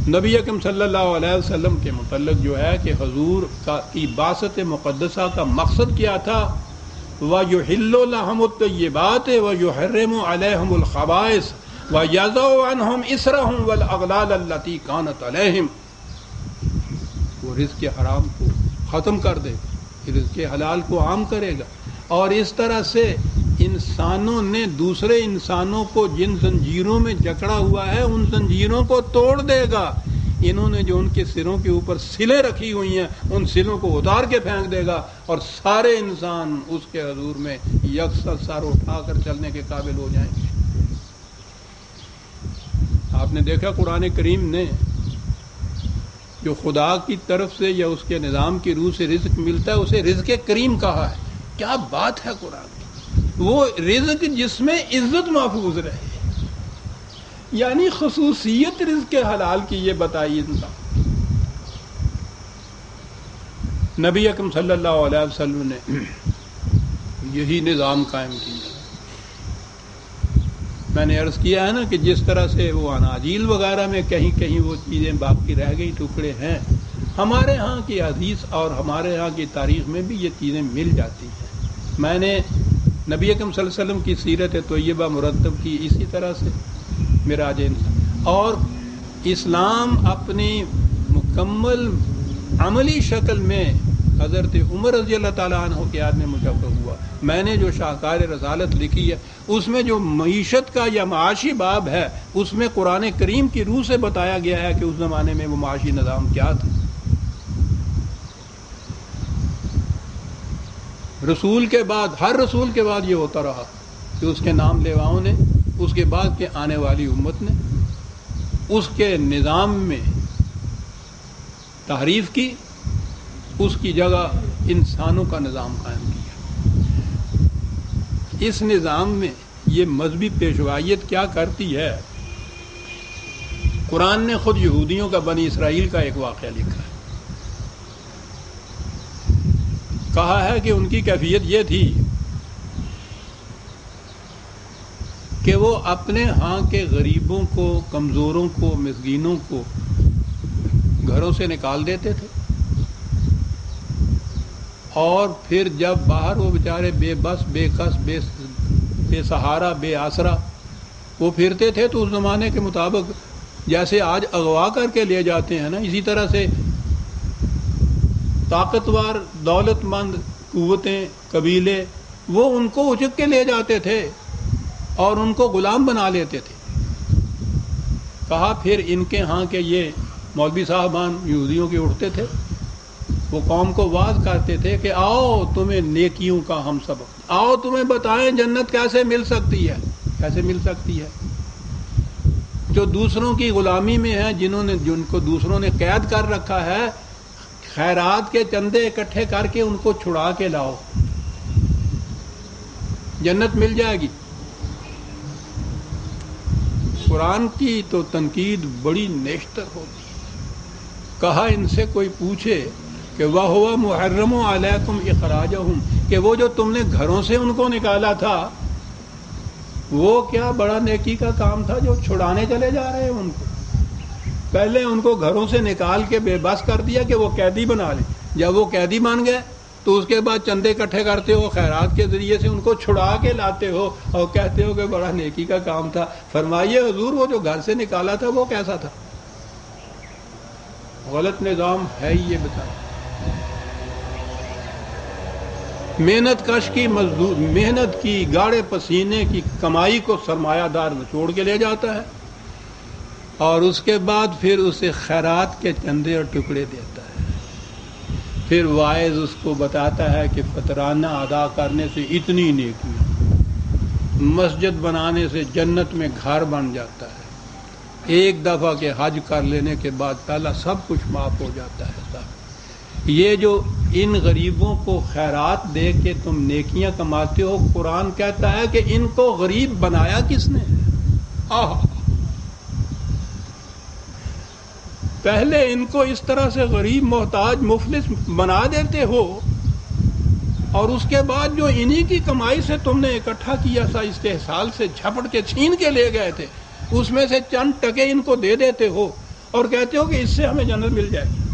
نبی اکرم صلی اللہ علیہ وسلم کے متعلق جو ہے کہ حضور کی بعثت مقدسہ کا مقصد کیا تھا، وَيُحِلُّ لَهُمُ الطَّيِّبَاتِ وَيُحَرِّمُ عَلَيْهِمُ الْخَبَائِثَ وَيَضَعُ عَنْهُمْ إِصْرَهُمْ وَالْأَغْلَالَ الَّتِي كَانَتْ عَلَيْهِمْ۔ وہ رزق حرام کو ختم کر دے گا، رزق حلال کو عام کرے گا، اور اس طرح سے انسانوں نے دوسرے انسانوں کو جن زنجیروں میں جکڑا ہوا ہے ان زنجیروں کو توڑ دے گا۔ انہوں نے جو ان کے سروں کے اوپر سلیں رکھی ہوئی ہیں ان سلوں کو اتار کے پھینک دے گا، اور سارے انسان اس کے حضور میں یکساں سر اٹھا کر چلنے کے قابل ہو جائیں گے۔ آپ نے دیکھا قرآن کریم نے جو خدا کی طرف سے یا اس کے نظام کی روح سے رزق ملتا ہے اسے رزق کریم کہا ہے۔ کیا بات ہے قرآن کی! وہ رزق جس میں عزت محفوظ رہے، یعنی خصوصیت رزق حلال کی یہ بتائی انسان۔ نبی اکرم صلی اللہ علیہ وسلم نے یہی نظام قائم کیا۔ میں نے عرض کیا ہے نا کہ جس طرح سے وہ اناجیل وغیرہ میں کہیں کہیں وہ چیزیں باقی رہ گئی، ٹکڑے ہیں، ہمارے ہاں کی حدیث اور ہمارے ہاں کی تاریخ میں بھی یہ چیزیں مل جاتی ہیں۔ میں نے نبی اکرم صلی اللہ علیہ وسلم کی سیرت طیبہ مرتب کی اسی طرح سے معراج انسان، اور اسلام اپنی مکمل عملی شکل میں حضرت عمر رضی اللہ تعالیٰ عنہ کے یاد میں مجوّع ہوا۔ میں نے جو شاہکار رسالت لکھی ہے اس میں جو معیشت کا یا معاشی باب ہے اس میں قرآن کریم کی روح سے بتایا گیا ہے کہ اس زمانے میں وہ معاشی نظام کیا تھا۔ رسول کے بعد، ہر رسول کے بعد یہ ہوتا رہا کہ اس کے نام لیواؤں نے، اس کے بعد کے آنے والی امت نے اس کے نظام میں تحریف کی، اس کی جگہ انسانوں کا نظام قائم کیا۔ اس نظام میں یہ مذہبی پیشوائیت کیا کرتی ہے؟ قرآن نے خود یہودیوں کا، بنی اسرائیل کا ایک واقعہ لکھا ہے۔ کہا ہے کہ ان کی کیفیت یہ تھی کہ وہ اپنے ہاں کے غریبوں کو، کمزوروں کو، مسکینوں کو گھروں سے نکال دیتے تھے، اور پھر جب باہر وہ بیچارے بے بس، بے کس، بے سہارا، بے آسرا وہ پھرتے تھے تو اس زمانے کے مطابق جیسے آج اغوا کر کے لے جاتے ہیں نا، اسی طرح سے طاقتور، دولت مند قوتیں، قبیلے وہ ان کو اچک کے لے جاتے تھے اور ان کو غلام بنا لیتے تھے۔ کہا پھر ان کے ہاں کے یہ مولوی صاحبان یہودیوں کے اٹھتے تھے، وہ قوم کو واعظ کرتے تھے کہ آؤ تمہیں نیکیوں کا ہم سبق، آؤ تمہیں بتائیں جنت کیسے مل سکتی ہے، کیسے مل سکتی ہے۔ جو دوسروں کی غلامی میں ہیں، جن کو دوسروں نے قید کر رکھا ہے، خیرات کے چندے اکٹھے کر کے ان کو چھڑا کے لاؤ، جنت مل جائے گی۔ قرآن کی تو تنقید بڑی نیشتر ہوتی ہے۔ کہا ان سے کوئی پوچھے کہ وَهُوَ مُحَرَّمٌ عَلَيْكُمْ إِخْرَاجَهُمْ، کہ وہ جو تم نے گھروں سے ان کو نکالا تھا وہ کیا بڑا نیکی کا کام تھا جو چھڑانے چلے جا رہے ہیں ان کو؟ پہلے ان کو گھروں سے نکال کے بے بس کر دیا کہ وہ قیدی بنا لیں، جب وہ قیدی بن گئے تو اس کے بعد چندے اکٹھے کرتے ہو، خیرات کے ذریعے سے ان کو چھڑا کے لاتے ہو اور کہتے ہو کہ بڑا نیکی کا کام تھا۔ فرمائیے حضور وہ جو گھر سے نکالا تھا وہ کیسا تھا؟ غلط نظام ہے یہ بتائیں۔ محنت کش کی مزدور، محنت کی گاڑے پسینے کی کمائی کو سرمایہ دار نچوڑ کے لے جاتا ہے اور اس کے بعد پھر اسے خیرات کے چندے اور ٹکڑے دیتا ہے۔ پھر واعظ اس کو بتاتا ہے کہ فطرانہ ادا کرنے سے اتنی نیکی، مسجد بنانے سے جنت میں گھر بن جاتا ہے، ایک دفعہ کے حج کر لینے کے بعد پہلا سب کچھ معاف ہو جاتا ہے۔ صاحب یہ جو ان غریبوں کو خیرات دے کے تم نیکیاں کماتے ہو، قرآن کہتا ہے کہ ان کو غریب بنایا کس نے؟ پہلے ان کو اس طرح سے غریب، محتاج، مفلس بنا دیتے ہو، اور اس کے بعد جو انہی کی کمائی سے تم نے اکٹھا کیا تھا استحصال سے جھپٹ کے چھین کے لے گئے تھے، اس میں سے چند ٹکے ان کو دے دیتے ہو اور کہتے ہو کہ اس سے ہمیں جنت مل جائے گی.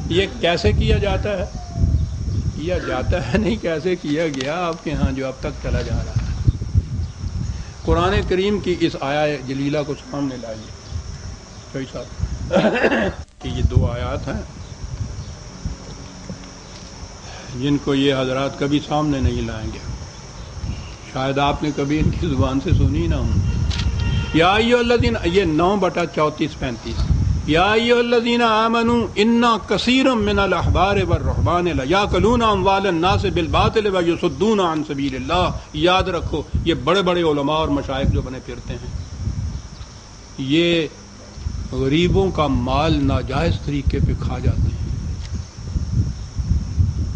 یہ کیسے کیا جاتا ہے؟ کیا جاتا ہے نہیں، کیسے کیا گیا آپ کے ہاں جو اب تک چلا جا رہا ہے. قرآن کریم کی اس آیہ جلیلہ کو سامنے لائیے شوئی صاحب کہ یہ 2 آیات ہیں جن کو یہ حضرات کبھی سامنے نہیں لائیں گے، شاید آپ نے کبھی ان کی زبان سے سنی نہ ہوں. یا ایھا الذین، یہ 9/34-35، یا ایھا الذین آمنوا ان کثیر من الاحبار والرہبان لیاکلون اموال الناس بالباطل ویصدون عن سبیل اللہ. یاد رکھو یہ بڑے بڑے علماء اور مشائخ جو بنے پھرتے ہیں یہ غریبوں کا مال ناجائز طریقے پہ کھا جاتے ہیں.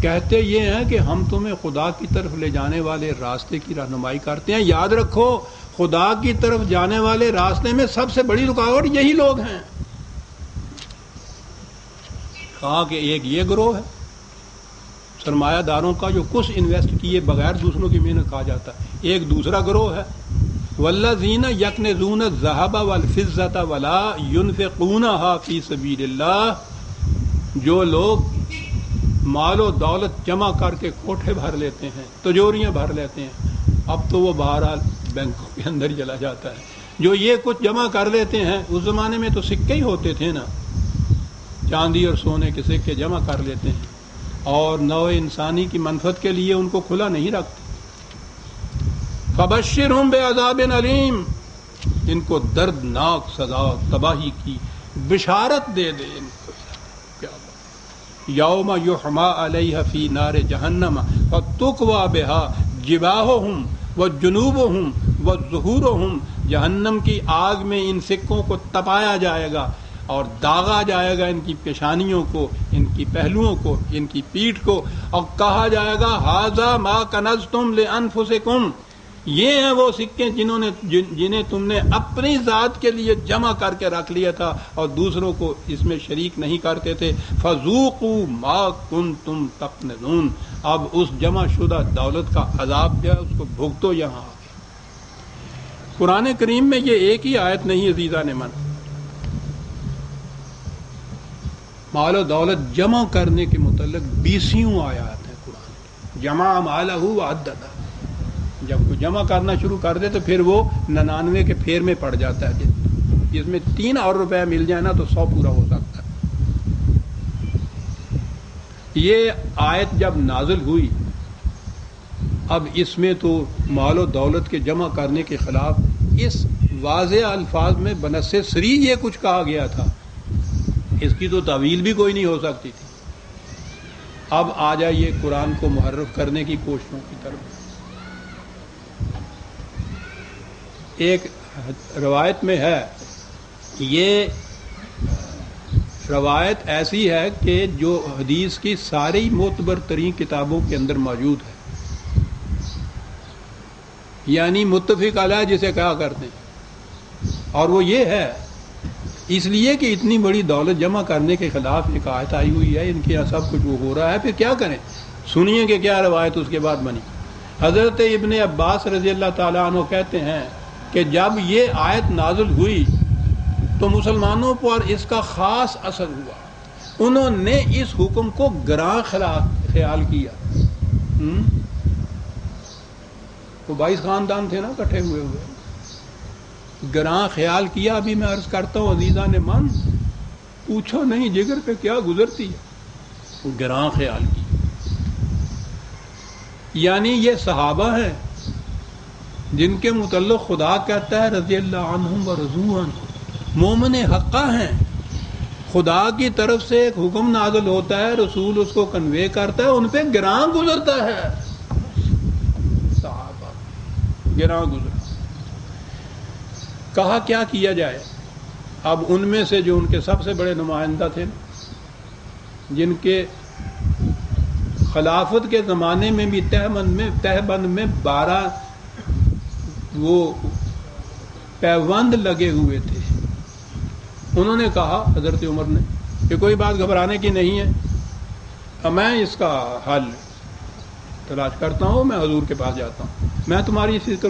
کہتے یہ ہیں کہ ہم تمہیں خدا کی طرف لے جانے والے راستے کی رہنمائی کرتے ہیں. یاد رکھو خدا کی طرف جانے والے راستے میں سب سے بڑی رکاوٹ یہی لوگ ہیں. کہا کہ ایک یہ گروہ ہے سرمایہ داروں کا جو کچھ انویسٹ کیے بغیر دوسروں کی محنت کھا جاتا ہے. ایک دوسرا گروہ ہے والذین یکنزون الذھب والفضة ولا ينفقونها فی سبیل اللہ، جو لوگ مال و دولت جمع کر کے کوٹھے بھر لیتے ہیں، تجوریاں بھر لیتے ہیں. اب تو وہ بہرحال بینکوں کے اندر چلا جاتا ہے. جو یہ کچھ جمع کر لیتے ہیں، اس زمانے میں تو سکے ہی ہوتے تھے نا، چاندی اور سونے کے سکے جمع کر لیتے ہیں اور نوع انسانی کی منفعت کے لیے ان کو کھلا نہیں رکھتے. فبشرہم بعذاب علیم، ان کو دردناک سزا تباہی کی بشارت دے دے. ان کو کیا یوم یحما علیہ فی نار جہنم فتکوی بہا جباہہم وجنوبہم وظہورہم، جہنم کی آگ میں ان سکوں کو تپایا جائے گا اور داغا جائے گا ان کی پیشانیوں کو، ان کی پہلوؤں کو، ان کی پیٹھ کو، اور کہا جائے گا ھذا ما کنزتم لانفسکم، یہ ہیں وہ سکے جنہیں تم نے اپنی ذات کے لیے جمع کر کے رکھ لیا تھا اور دوسروں کو اس میں شریک نہیں کرتے تھے. فذوقوا ما کنتم تکنزون، اب اس جمع شدہ دولت کا عذاب کیا اس کو بھگتو. یہاں قرآن کریم میں یہ ایک ہی آیت نہیں عزیزان من، مال و دولت جمع کرنے کے متعلق 20 آیات ہیں قرآن. جمع مالہ وعددہ، جب کوئی جمع کرنا شروع کر دے تو پھر وہ 99 کے پھیر میں پڑ جاتا ہے. جس میں 3 اور روپے مل جائے نا تو 100 پورا ہو سکتا ہے. یہ آیت جب نازل ہوئی، اب اس میں تو مال و دولت کے جمع کرنے کے خلاف اس واضح الفاظ میں بنص صریح یہ کچھ کہا گیا تھا، اس کی تو تعویل بھی کوئی نہیں ہو سکتی تھی. اب آ جائیے قرآن کو محرف کرنے کی کوششوں کی طرف. ایک روایت میں ہے، یہ روایت ایسی ہے کہ جو حدیث کی ساری معتبر ترین کتابوں کے اندر موجود ہے، یعنی متفق علیہ جسے کہا کرتے ہیں. اور وہ یہ ہے اس لیے کہ اتنی بڑی دولت جمع کرنے کے خلاف ایک آیت آئی ہوئی ہے، ان کے یہاں سب کچھ وہ ہو رہا ہے، پھر کیا کریں. سنیے کہ کیا روایت اس کے بعد بنی. حضرت ابن عباس رضی اللہ تعالیٰ عنہ کہتے ہیں کہ جب یہ آیت نازل ہوئی تو مسلمانوں پر اس کا خاص اثر ہوا. انہوں نے اس حکم کو گراں خیال کیا. وہ 22 خاندان تھے نا کٹھے ہوئے، گراں خیال کیا. ابھی میں عرض کرتا ہوں عزیزان من، پوچھو نہیں جگر پہ کیا گزرتی ہے. گراں خیال کی، یعنی یہ صحابہ ہیں جن کے متعلق خدا کہتا ہے رضی اللہ عنہم ورضوا عنہ، مومن حقہ ہیں. خدا کی طرف سے ایک حکم نازل ہوتا ہے، رسول اس کو کنوے کرتا ہے، ان پہ گراں گزرتا ہے. صحابہ گراں گزرا. کہا کیا کیا جائے. اب ان میں سے جو ان کے سب سے بڑے نمائندہ تھے، جن کے خلافت کے زمانے میں بھی تہبند میں 12 وہ پیوند لگے ہوئے تھے، انہوں نے کہا حضرت عمر نے کہ کوئی بات گھبرانے کی نہیں ہے، میں اس کا حل تلاش کرتا ہوں، میں حضور کے پاس جاتا ہوں، میں تمہاری اس فکر